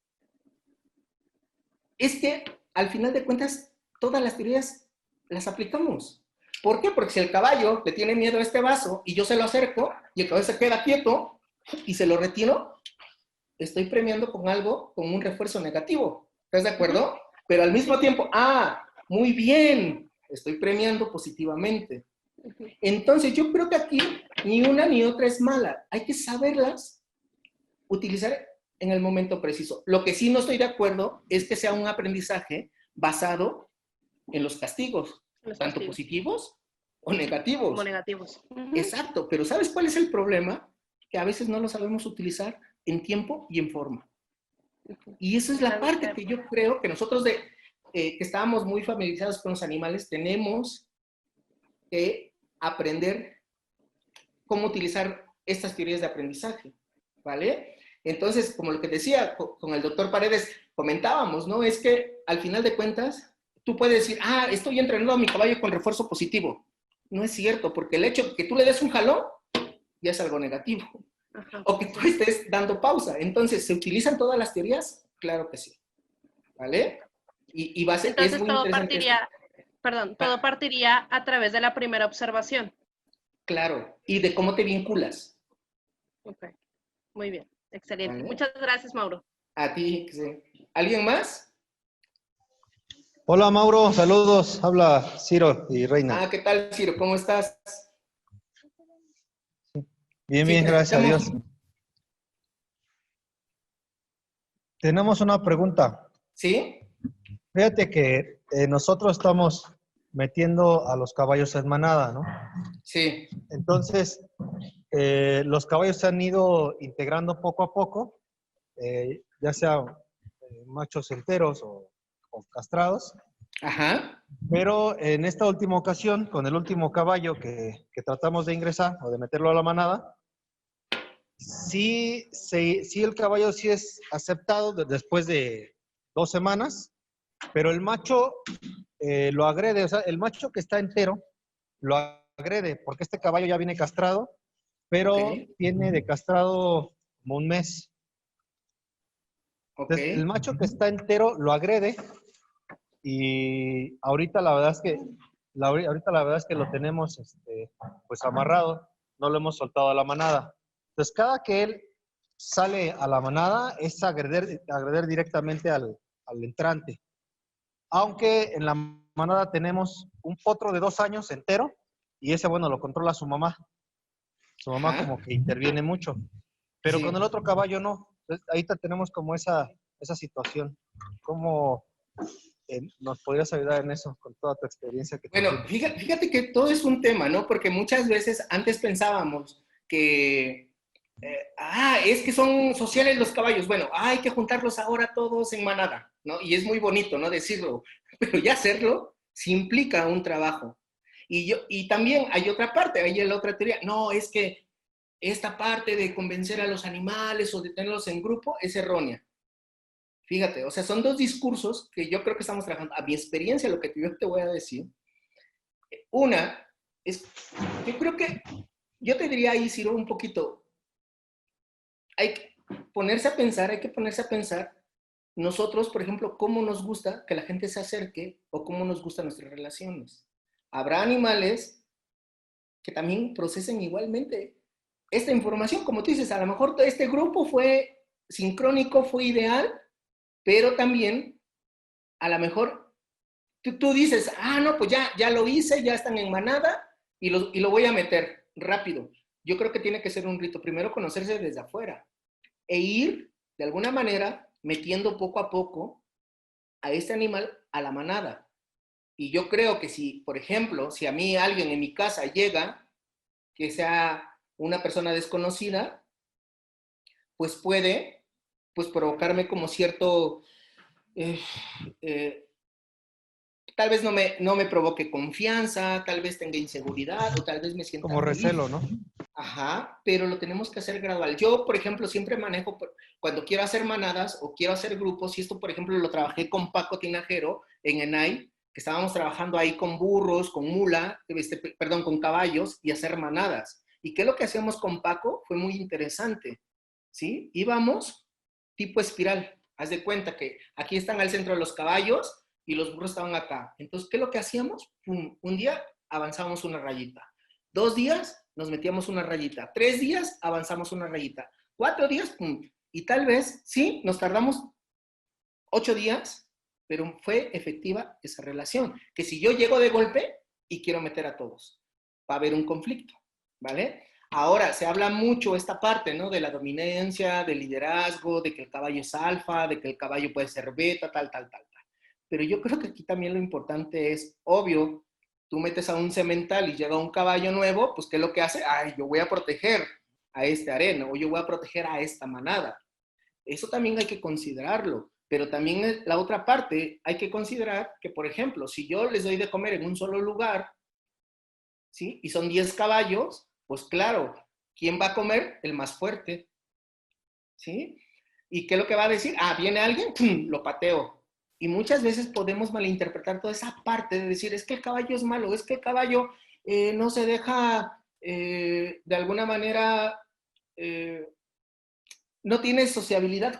es que al final de cuentas todas las teorías las aplicamos. ¿Por qué? Porque si el caballo le tiene miedo a este vaso y yo se lo acerco y el caballo se queda quieto y se lo retiro, estoy premiando con algo, con un refuerzo negativo. ¿Estás de acuerdo? Pero al mismo tiempo, ah, muy bien, estoy premiando positivamente. Entonces, yo creo que aquí ni una ni otra es mala. Hay que saberlas utilizar en el momento preciso. Lo que sí no estoy de acuerdo es que sea un aprendizaje basado en los castigos, Los tanto castigos positivos o como negativos. negativos. Ujú. Exacto, pero ¿sabes cuál es el problema? Que a veces no lo sabemos utilizar en tiempo y en forma. Y esa es la Totalmente de parte que acuerdo. yo creo que nosotros que estábamos muy familiarizados con los animales tenemos que aprender cómo utilizar estas teorías de aprendizaje, ¿vale? Entonces, como lo que decía con el doctor Paredes, comentábamos, ¿no? Es que al final de cuentas, tú puedes decir, ah, estoy entrenando a mi caballo con refuerzo positivo. No es cierto, porque el hecho de que tú le des un jalón ya es algo negativo. Ajá, O que tú sí. estés dando pausa. Entonces, ¿se utilizan todas las teorías? Claro que sí, ¿vale? Es Entonces muy interesante esto. todo partiría a través de la primera observación. Claro, y de cómo te vinculas, Ok, muy bien, excelente. ¿vale? Muchas gracias, Mauro. A ti, sí. ¿Alguien más? Hola Mauro, saludos. Habla Ciro y Reina. Ah, ¿qué tal, Ciro? ¿Cómo estás? Bien, Sí, bien, te gracias a escuchamos. Dios. Tenemos una pregunta. ¿Sí? Fíjate que nosotros estamos metiendo a los caballos en manada, ¿no? Sí. Entonces, los caballos se han ido integrando poco a poco, ya sea machos enteros o castrados, Ajá. pero en esta última ocasión, con el último caballo que tratamos de ingresar o de meterlo a la manada, sí, el caballo sí es aceptado después de 2 semanas, pero el macho lo agrede, o sea, el macho que está entero lo agrede, porque este caballo ya viene castrado, Ok. pero tiene de castrado como un mes. Ok. Entonces, el macho que está entero lo agrede y ahorita la verdad es que ahorita la verdad es que lo tenemos pues amarrado, no lo hemos soltado a la manada. Entonces, cada que él sale a la manada es agreder directamente al entrante. Aunque en la manada tenemos un potro de 2 años entero y ese, bueno, lo controla su mamá. Su mamá Ajá. como que interviene mucho. Pero Sí. con el otro caballo no. Entonces, ahí tenemos como esa situación. ¿Cómo nos podrías ayudar en eso con toda tu experiencia que tú Bueno, tienes? fíjate que todo es un tema, ¿no? Porque muchas veces antes pensábamos que, es que son sociales los caballos. Bueno, hay que juntarlos ahora todos en manada, ¿no? Y es muy bonito, ¿no? Decirlo, pero ya hacerlo sí implica un trabajo. Y también hay otra parte, hay la otra teoría. No, es que esta parte de convencer a los animales o de tenerlos en grupo es errónea. Fíjate, o sea, son dos discursos que yo creo que estamos trabajando. A mi experiencia, lo que yo te voy a decir, una es, yo creo que, yo te diría ahí, Ciro, un poquito, hay que hay que ponerse a pensar nosotros, por ejemplo, cómo nos gusta que la gente se acerque o cómo nos gustan nuestras relaciones. Habrá animales que también procesen igualmente esta información, como tú dices, a lo mejor este grupo fue sincrónico, fue ideal, pero también a lo mejor tú dices, no, pues ya lo hice, ya están en manada y lo voy a meter rápido. Yo creo que tiene que ser un rito, primero conocerse desde afuera e ir de alguna manera metiendo poco a poco a este animal a la manada. Y yo creo que si, por ejemplo, si a mí alguien en mi casa llega, que sea una persona desconocida, pues puede pues provocarme como cierto, eh, eh, tal vez no me provoque confianza, tal vez tenga inseguridad o tal vez me sienta Como feliz. recelo, ¿no? Ajá, pero lo tenemos que hacer gradual. Yo, por ejemplo, siempre manejo, cuando quiero hacer manadas o quiero hacer grupos, y esto, por ejemplo, lo trabajé con Paco Tinajero en ENAI, que estábamos trabajando ahí con burros, con mula, perdón, con caballos y hacer manadas. ¿Y qué es lo que hacíamos con Paco? Fue muy interesante, ¿sí? Íbamos tipo espiral. Haz de cuenta que aquí están al centro de los caballos y los burros estaban acá. Entonces, ¿qué es lo que hacíamos? Un día avanzábamos una rayita. 2 días nos metíamos una rayita. 3 días avanzamos una rayita. 4 días, pum. Y tal vez, sí, nos tardamos 8 días, pero fue efectiva esa relación. Que si yo llego de golpe y quiero meter a todos, va a haber un conflicto, ¿vale? Ahora, se habla mucho esta parte, ¿no? De la dominancia, del liderazgo, de que el caballo es alfa, de que el caballo puede ser beta, tal, tal, tal, tal. Pero yo creo que aquí también lo importante es, obvio, tú metes a un semental y llega un caballo nuevo, pues ¿qué es lo que hace? Ay, yo voy a proteger a este arena o yo voy a proteger a esta manada. Eso también hay que considerarlo. Pero también la otra parte, hay que considerar que, por ejemplo, si yo les doy de comer en un solo lugar, ¿sí? Y son 10 caballos, pues claro, ¿quién va a comer? El más fuerte, ¿sí? ¿Y qué es lo que va a decir? Viene alguien, ¡pum!, lo pateo. Y muchas veces podemos malinterpretar toda esa parte de decir, es que el caballo es malo, es que el caballo no se deja, de alguna manera, no tiene sociabilidad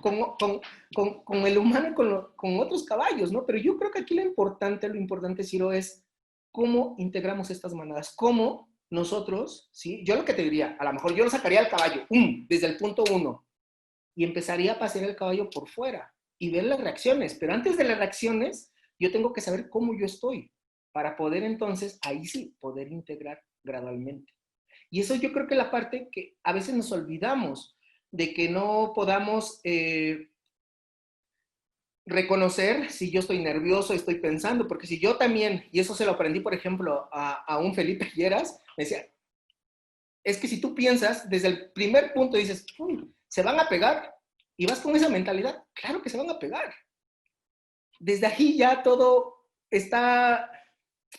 con el humano y con otros caballos, ¿no? Pero yo creo que aquí lo importante, Ciro, es cómo integramos estas manadas, cómo nosotros, ¿sí? Yo lo que te diría, a lo mejor yo lo sacaría al caballo, desde el punto 1, y empezaría a pasear el caballo por fuera y ver las reacciones, pero antes de las reacciones, yo tengo que saber cómo yo estoy, para poder entonces, ahí sí, poder integrar gradualmente. Y eso yo creo que es la parte que a veces nos olvidamos, de que no podamos reconocer si yo estoy nervioso, estoy pensando, porque si yo también, y eso se lo aprendí, por ejemplo, a un Felipe Lleras, me decía, es que si tú piensas, desde el primer punto dices, se van a pegar, y vas con esa mentalidad, claro que se van a pegar. Desde ahí ya todo está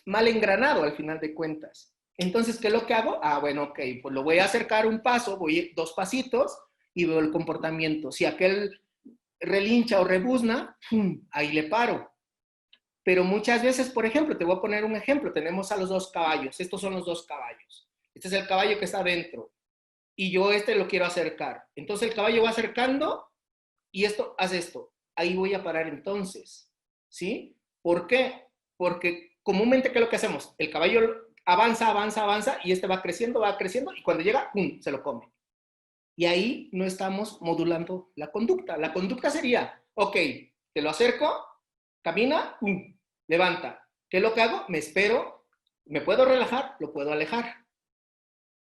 mal engranado al final de cuentas. Entonces, ¿qué es lo que hago? Bueno, ok, pues lo voy a acercar un paso, voy 2 pasitos y veo el comportamiento. Si aquel relincha o rebuzna, ahí le paro. Pero muchas veces, por ejemplo, te voy a poner un ejemplo, tenemos a los 2 caballos, estos son los 2 caballos. Este es el caballo que está adentro y yo lo quiero acercar. Entonces el caballo va acercando y hace esto. Ahí voy a parar entonces, ¿sí? ¿Por qué? Porque comúnmente, ¿qué es lo que hacemos? El caballo avanza, avanza, avanza, y va creciendo, y cuando llega, ¡pum!, se lo come. Y ahí no estamos modulando la conducta. La conducta sería, ok, te lo acerco, camina, ¡pum!, levanta. ¿Qué es lo que hago? Me espero, me puedo relajar, lo puedo alejar.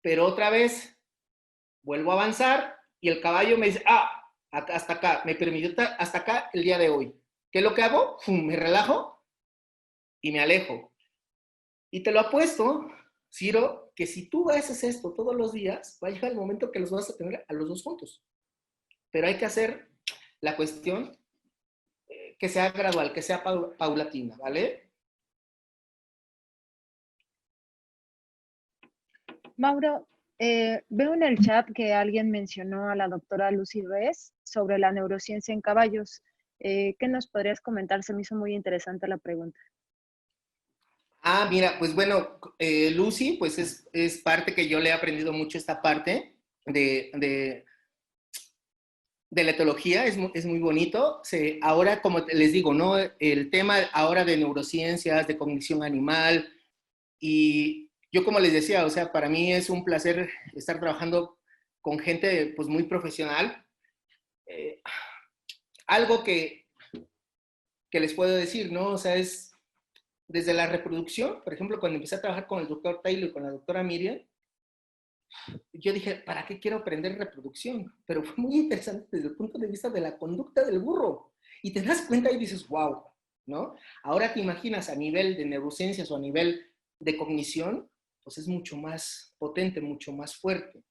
Pero otra vez, vuelvo a avanzar, y el caballo me dice, hasta acá, me permitió hasta acá el día de hoy. ¿Qué es lo que hago? ¡Pum!, me relajo y me alejo. Y te lo apuesto, Ciro, que si tú haces esto todos los días, va a llegar el momento que los vas a tener a los dos juntos. Pero hay que hacer la cuestión que sea gradual, que sea paulatina, ¿vale? Mauro, veo en el chat que alguien mencionó a la doctora Lucy Reyes sobre la neurociencia en caballos. ¿Qué nos podrías comentar? Se me hizo muy interesante la pregunta. Mira, pues bueno, Lucy, pues es parte que yo le he aprendido mucho esta parte de la etología, es muy bonito. Ahora, como les digo, ¿no? El tema ahora de neurociencias, de cognición animal, y yo como les decía, o sea, para mí es un placer estar trabajando con gente pues muy profesional. Algo que les puedo decir, ¿no? O sea, es desde la reproducción, por ejemplo, cuando empecé a trabajar con el doctor Taylor y con la doctora Miriam, yo dije, ¿para qué quiero aprender reproducción? Pero fue muy interesante desde el punto de vista de la conducta del burro. Y te das cuenta y dices, wow, ¿no? Ahora te imaginas a nivel de neurociencias o a nivel de cognición, pues es mucho más potente, mucho más fuerte,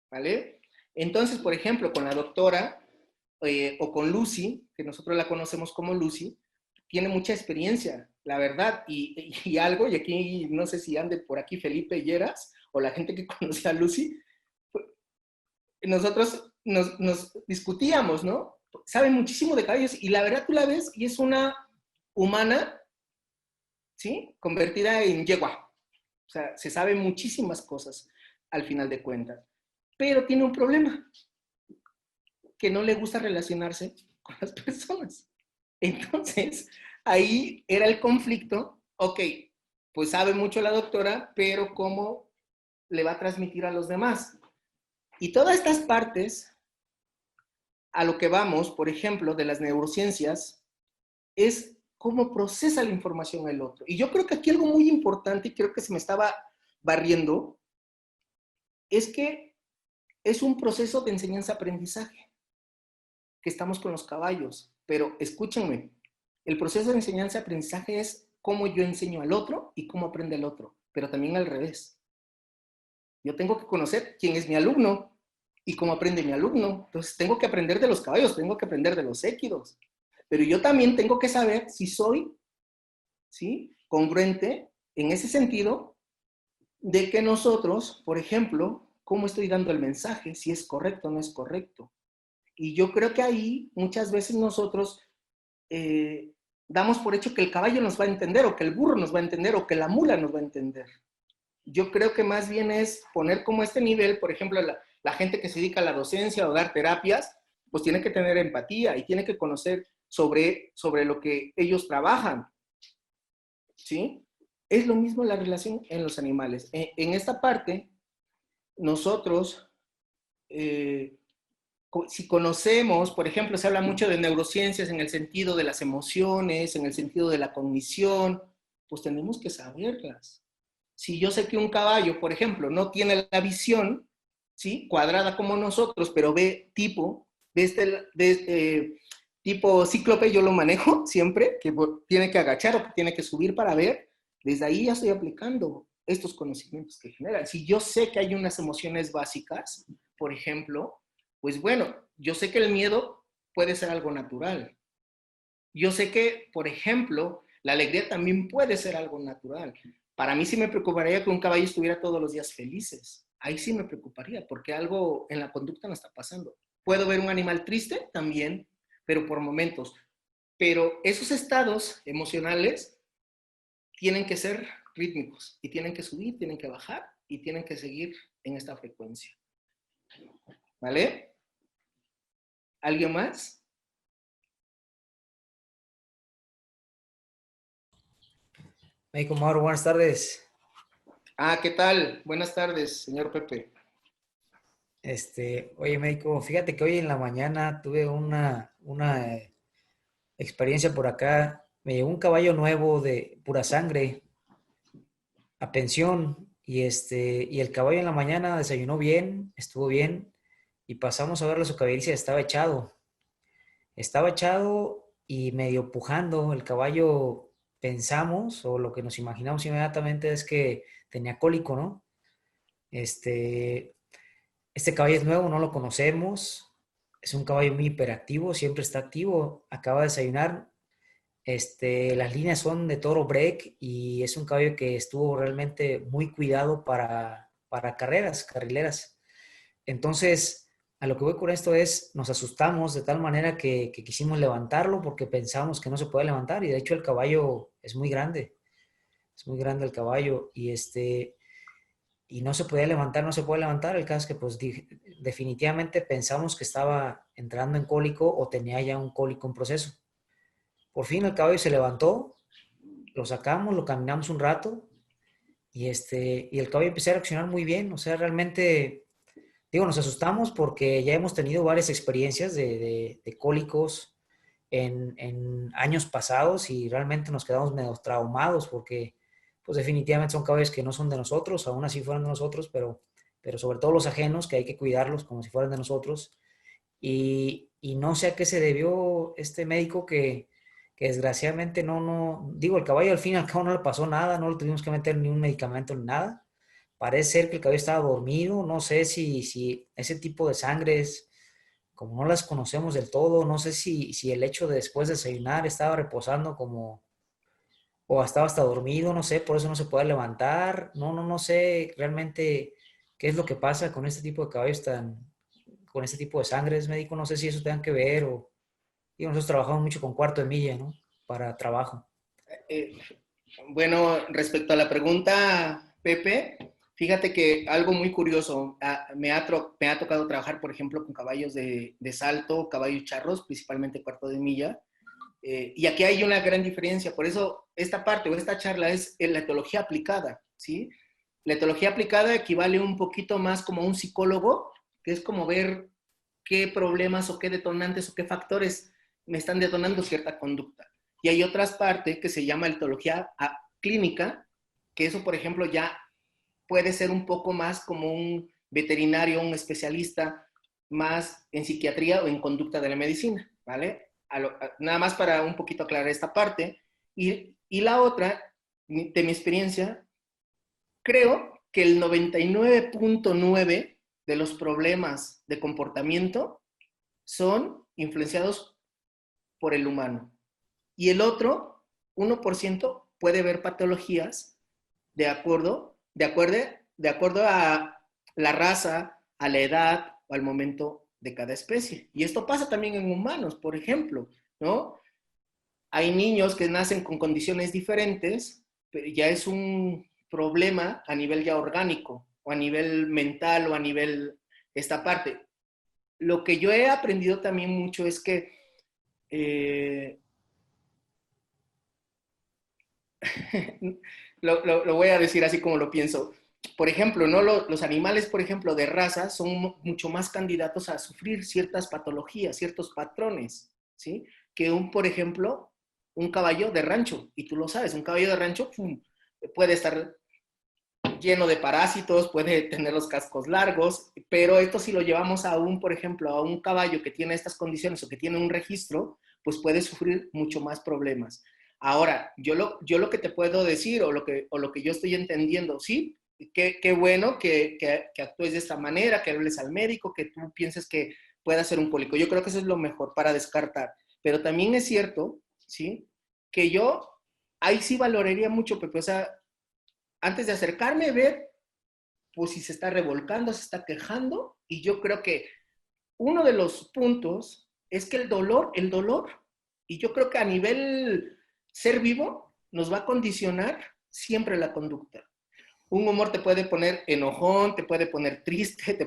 ¿vale? Entonces, por ejemplo, con la doctora o con Lucy, que nosotros la conocemos como Lucy, tiene mucha experiencia, la verdad, y algo, y aquí no sé si ande por aquí Felipe Lleras o la gente que conoce a Lucy, nosotros nos discutíamos, ¿no? Sabe muchísimo de caballos y la verdad tú la ves y es una humana, ¿sí? Convertida en yegua. O sea, se sabe muchísimas cosas al final de cuentas, pero tiene un problema, que no le gusta relacionarse con las personas. Entonces, ahí era el conflicto, ok, pues sabe mucho la doctora, pero ¿cómo le va a transmitir a los demás? Y todas estas partes, a lo que vamos, por ejemplo, de las neurociencias, es cómo procesa la información el otro. Y yo creo que aquí algo muy importante, y creo que se me estaba barriendo, es que es un proceso de enseñanza-aprendizaje, que estamos con los caballos. Pero escúchenme, el proceso de enseñanza-aprendizaje es cómo yo enseño al otro y cómo aprende el otro, pero también al revés. Yo tengo que conocer quién es mi alumno y cómo aprende mi alumno. Entonces tengo que aprender de los caballos, tengo que aprender de los équidos. Pero yo también tengo que saber si soy, ¿sí?, congruente en ese sentido de que nosotros, por ejemplo, cómo estoy dando el mensaje, si es correcto o no es correcto. Y yo creo que ahí muchas veces nosotros damos por hecho que el caballo nos va a entender, o que el burro nos va a entender, o que la mula nos va a entender. Yo creo que más bien es poner como este nivel, por ejemplo, la gente que se dedica a la docencia o dar terapias, pues tiene que tener empatía y tiene que conocer sobre lo que ellos trabajan, ¿sí? Es lo mismo la relación en los animales. En esta parte, nosotros, si conocemos, por ejemplo, se habla mucho de neurociencias en el sentido de las emociones, en el sentido de la cognición, pues tenemos que saberlas. Si yo sé que un caballo, por ejemplo, no tiene la visión, ¿sí?, cuadrada como nosotros, pero ve tipo, tipo cíclope, yo lo manejo siempre, que tiene que agachar o que tiene que subir para ver, desde ahí ya estoy aplicando estos conocimientos que generan. Si yo sé que hay unas emociones básicas, por ejemplo, pues bueno, yo sé que el miedo puede ser algo natural. Yo sé que, por ejemplo, la alegría también puede ser algo natural. Para mí sí me preocuparía que un caballo estuviera todos los días felices. Ahí sí me preocuparía, porque algo en la conducta no está pasando. Puedo ver un animal triste también, pero por momentos. Pero esos estados emocionales tienen que ser rítmicos y tienen que subir, tienen que bajar y tienen que seguir en esta frecuencia. ¿Vale? ¿Alguien más? Médico Mauro, buenas tardes. ¿Qué tal? Buenas tardes, señor Pepe. Oye, médico, fíjate que hoy en la mañana tuve una experiencia por acá. Me llegó un caballo nuevo de pura sangre a pensión y el caballo en la mañana desayunó bien, estuvo bien y pasamos a verle su caberiza, estaba echado. Estaba echado y medio pujando. El caballo pensamos, o lo que nos imaginamos inmediatamente es que tenía cólico, ¿no? Este, este caballo es nuevo, no lo conocemos. Es un caballo muy hiperactivo, siempre está activo. Acaba de desayunar. Las líneas son de toro break y es un caballo que estuvo realmente muy cuidado para carrileras. Entonces, a lo que voy con esto es, nos asustamos de tal manera que quisimos levantarlo porque pensamos que no se puede levantar y de hecho el caballo es muy grande el caballo y no se podía levantar, no se puede levantar. El caso es que pues definitivamente pensamos que estaba entrando en cólico o tenía ya un cólico en proceso. Por fin el caballo se levantó, lo sacamos, lo caminamos un rato y el caballo empezó a reaccionar muy bien, o sea, realmente. Digo, nos asustamos porque ya hemos tenido varias experiencias de cólicos en años pasados y realmente nos quedamos medio traumados porque pues definitivamente son caballos que no son de nosotros, aún así fueran de nosotros, pero sobre todo los ajenos, que hay que cuidarlos como si fueran de nosotros. Y no sé a qué se debió este médico que desgraciadamente digo, el caballo al fin y al cabo no le pasó nada, no le tuvimos que meter ni un medicamento ni nada. Parece ser que el caballo estaba dormido, no sé si ese tipo de sangres, como no las conocemos del todo, no sé si el hecho de después de desayunar estaba reposando o estaba hasta dormido, no sé, por eso no se puede levantar, no sé realmente qué es lo que pasa con este tipo de caballos con este tipo de sangres, médico, no sé si eso tenga que ver y nosotros trabajamos mucho con cuarto de milla, ¿no? Para trabajo. Eh, bueno, respecto a la pregunta, Pepe, fíjate que algo muy curioso, me ha tocado trabajar, por ejemplo, con caballos de salto, caballos charros, principalmente cuarto de milla, y aquí hay una gran diferencia, por eso esta parte o esta charla es en la etología aplicada, ¿sí? La etología aplicada equivale un poquito más como un psicólogo, que es como ver qué problemas o qué detonantes o qué factores me están detonando cierta conducta. Y hay otras partes que se llama etología clínica, que eso, por ejemplo, ya puede ser un poco más como un veterinario, un especialista más en psiquiatría o en conducta de la medicina, ¿vale? Nada más para un poquito aclarar esta parte. Y la otra, de mi experiencia, creo que el 99.9 de los problemas de comportamiento son influenciados por el humano. Y el otro, 1%, puede ver patologías de acuerdo a la raza, a la edad o al momento de cada especie. Y esto pasa también en humanos, por ejemplo, ¿no? Hay niños que nacen con condiciones diferentes, pero ya es un problema a nivel ya orgánico, o a nivel mental, o a nivel esta parte. Lo que yo he aprendido también mucho es que lo voy a decir así como lo pienso. Por ejemplo, ¿no? Los animales, por ejemplo, de raza son mucho más candidatos a sufrir ciertas patologías, ciertos patrones, ¿sí? Que por ejemplo, un caballo de rancho. Y tú lo sabes, un caballo de rancho puede estar lleno de parásitos, puede tener los cascos largos, pero esto si lo llevamos por ejemplo, a un caballo que tiene estas condiciones o que tiene un registro, pues puede sufrir mucho más problemas. Ahora, yo lo que te puedo decir o lo que yo estoy entendiendo, sí, qué bueno que actúes de esta manera, que hables al médico, que tú pienses que pueda ser un cólico. Yo creo que eso es lo mejor para descartar. Pero también es cierto, ¿sí? Que yo ahí sí valoraría mucho, Pepe, o sea, antes de acercarme, ver pues si se está revolcando, se está quejando, y yo creo que uno de los puntos es que el dolor, y yo creo que a nivel ser vivo, nos va a condicionar siempre la conducta. Un humor te puede poner enojón, te puede poner triste,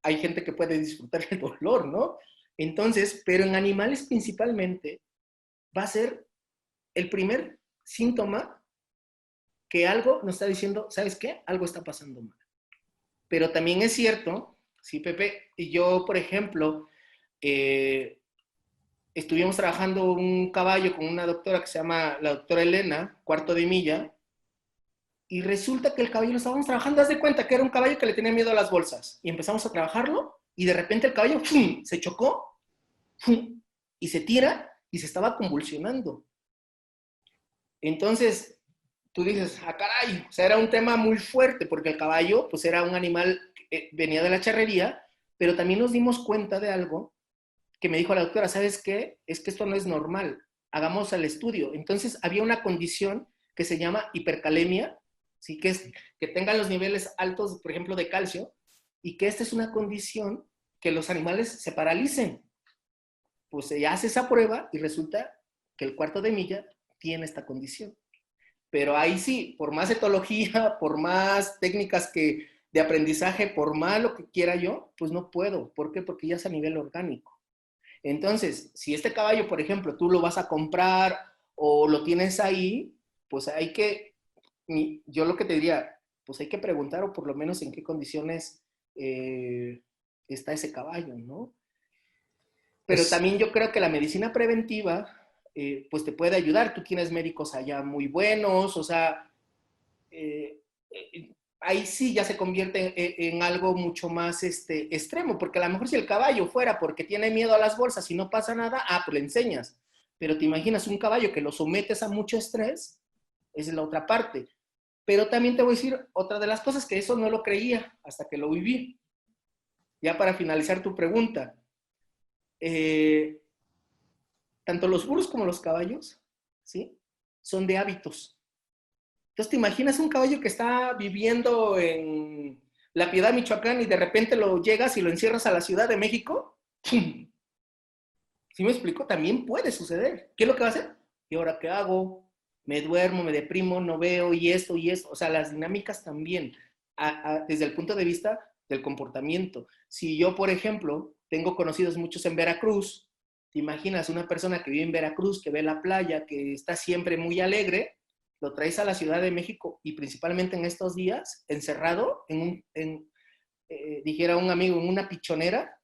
hay gente que puede disfrutar el dolor, ¿no? Entonces, pero en animales principalmente va a ser el primer síntoma que algo nos está diciendo, ¿sabes qué? Algo está pasando mal. Pero también es cierto, sí, Pepe, y yo, por ejemplo, estuvimos trabajando un caballo con una doctora que se llama la doctora Elena, cuarto de milla, y resulta que el caballo lo estábamos trabajando, haz de cuenta que era un caballo que le tenía miedo a las bolsas, y empezamos a trabajarlo, y de repente el caballo ¡fum!, se chocó, ¡fum!, y se tira, y se estaba convulsionando. Entonces, tú dices, ah, caray, o sea, era un tema muy fuerte, porque el caballo, pues era un animal que venía de la charrería, pero también nos dimos cuenta de algo que me dijo la doctora, ¿sabes qué? Es que esto no es normal, hagamos el estudio. Entonces, había una condición que se llama hipercalemia, ¿sí? Que es que tengan los niveles altos, por ejemplo, de calcio, y que esta es una condición que los animales se paralicen. Pues se hace esa prueba y resulta que el cuarto de milla tiene esta condición. Pero ahí sí, por más etología, por más técnicas de aprendizaje, por más lo que quiera yo, pues no puedo. ¿Por qué? Porque ya es a nivel orgánico. Entonces, si este caballo, por ejemplo, tú lo vas a comprar o lo tienes ahí, pues hay que, yo lo que te diría, pues hay que preguntar o por lo menos en qué condiciones está ese caballo, ¿no? Pero Pues, también yo creo que la medicina preventiva, pues te puede ayudar. Tú tienes médicos allá muy buenos, o sea, ahí sí ya se convierte en algo mucho más extremo, porque a lo mejor si el caballo fuera porque tiene miedo a las bolsas y no pasa nada, pues le enseñas. Pero te imaginas un caballo que lo sometes a mucho estrés, esa es la otra parte. Pero también te voy a decir otra de las cosas que eso no lo creía hasta que lo viví. Ya para finalizar tu pregunta, tanto los burros como los caballos, ¿sí? Son de hábitos. Entonces, ¿te imaginas un caballo que está viviendo en La Piedad, Michoacán, y de repente lo llegas y lo encierras a la Ciudad de México? ¿Sí me explico? También puede suceder. ¿Qué es lo que va a hacer? ¿Y ahora qué hago? Me duermo, me deprimo, no veo, y esto, y esto. O sea, las dinámicas también, desde el punto de vista del comportamiento. Si yo, por ejemplo, tengo conocidos muchos en Veracruz, ¿te imaginas una persona que vive en Veracruz, que ve la playa, que está siempre muy alegre? Lo traes a la Ciudad de México y principalmente en estos días, encerrado, dijera un amigo, en una pichonera,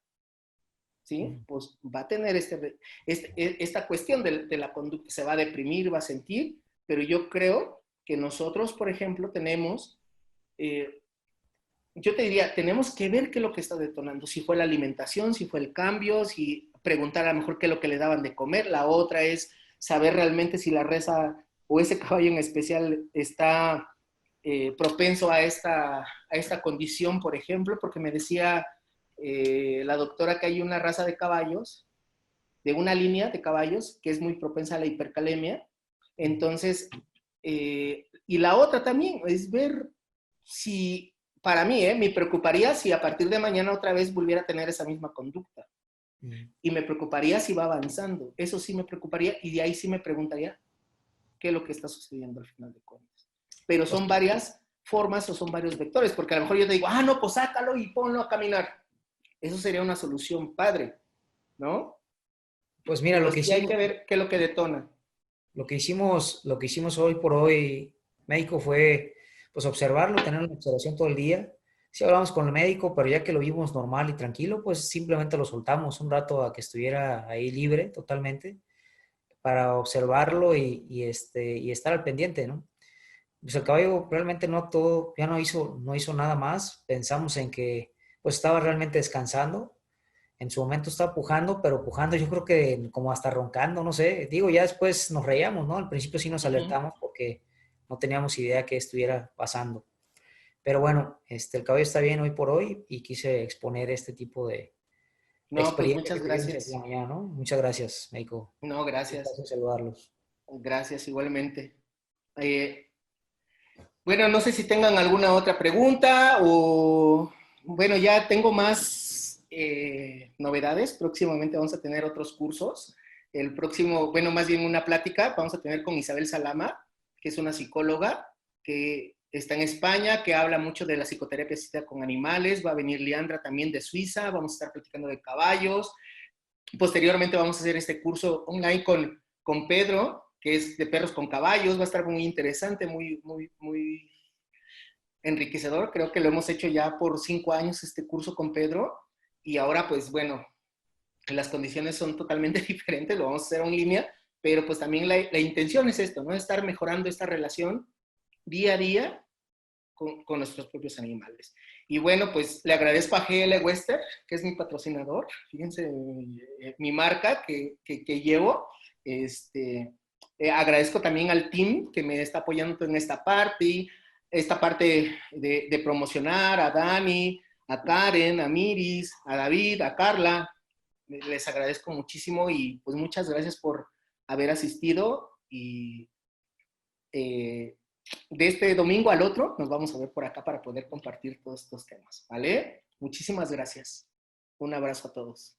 ¿sí? Pues va a tener esta cuestión de la conducta, se va a deprimir, va a sentir, pero yo creo que nosotros, por ejemplo, tenemos, yo te diría, tenemos que ver qué es lo que está detonando, si fue la alimentación, si fue el cambio, si preguntar a lo mejor qué es lo que le daban de comer. La otra es saber realmente si la reza o ese caballo en especial está propenso a esta condición, por ejemplo, porque me decía la doctora que hay una raza de caballos, de una línea de caballos que es muy propensa a la hipercalemia. Entonces, y la otra también es ver si, para mí, me preocuparía si a partir de mañana otra vez volviera a tener esa misma conducta. Y me preocuparía si va avanzando. Eso sí me preocuparía, y de ahí sí me preguntaría qué es lo que está sucediendo al final de cuentas. Pero son varias formas o son varios vectores, porque a lo mejor yo te digo, no, pues sácalo y ponlo a caminar. Eso sería una solución padre, ¿no? pues mira, Pero lo que sí hay hicimos, que ver qué es lo que detona. lo que hicimos hoy por hoy, médico, fue pues observarlo, tener una observación todo el día. Sí hablamos con el médico, pero ya que lo vimos normal y tranquilo, pues simplemente lo soltamos un rato a que estuviera ahí libre totalmente para observarlo y estar al pendiente, ¿no? Pues el caballo realmente no actuó, ya no hizo nada más. Pensamos en que pues estaba realmente descansando. En su momento estaba pujando, pero pujando yo creo que como hasta roncando, no sé. Digo, ya después nos reíamos, ¿no? Al principio sí nos alertamos porque no teníamos idea que estuviera pasando. Pero bueno, el caballo está bien hoy por hoy y quise exponer este tipo de No, pues experiencia muchas que tuvimos en la gracias. mañana, ¿no? Muchas gracias, médico. No, Un gracias. placer saludarlos. Gracias, igualmente. Bueno, no sé si tengan alguna otra pregunta o, bueno, ya tengo más novedades. Próximamente vamos a tener otros cursos. El próximo, bueno, más bien una plática, vamos a tener con Isabel Salama, que es una psicóloga que está en España, que habla mucho de la psicoterapia asistida con animales. Va a venir Leandra también de Suiza, vamos a estar platicando de caballos. Posteriormente vamos a hacer este curso online con Pedro, que es de perros con caballos. Va a estar muy interesante, muy enriquecedor. Creo que lo hemos hecho ya por 5 años este curso con Pedro y ahora pues bueno, las condiciones son totalmente diferentes, lo vamos a hacer en línea, pero pues también la intención es esto, ¿no? Estar mejorando esta relación día a día con nuestros propios animales. Y bueno, pues le agradezco a GL Wester, que es mi patrocinador, fíjense mi marca que llevo. Agradezco también al team que me está apoyando en esta parte de promocionar, a Dani, a Karen, a Miris, a David, a Carla. Les agradezco muchísimo y pues muchas gracias por haber asistido y de este domingo al otro nos vamos a ver por acá para poder compartir todos estos temas, ¿vale? Muchísimas gracias. Un abrazo a todos.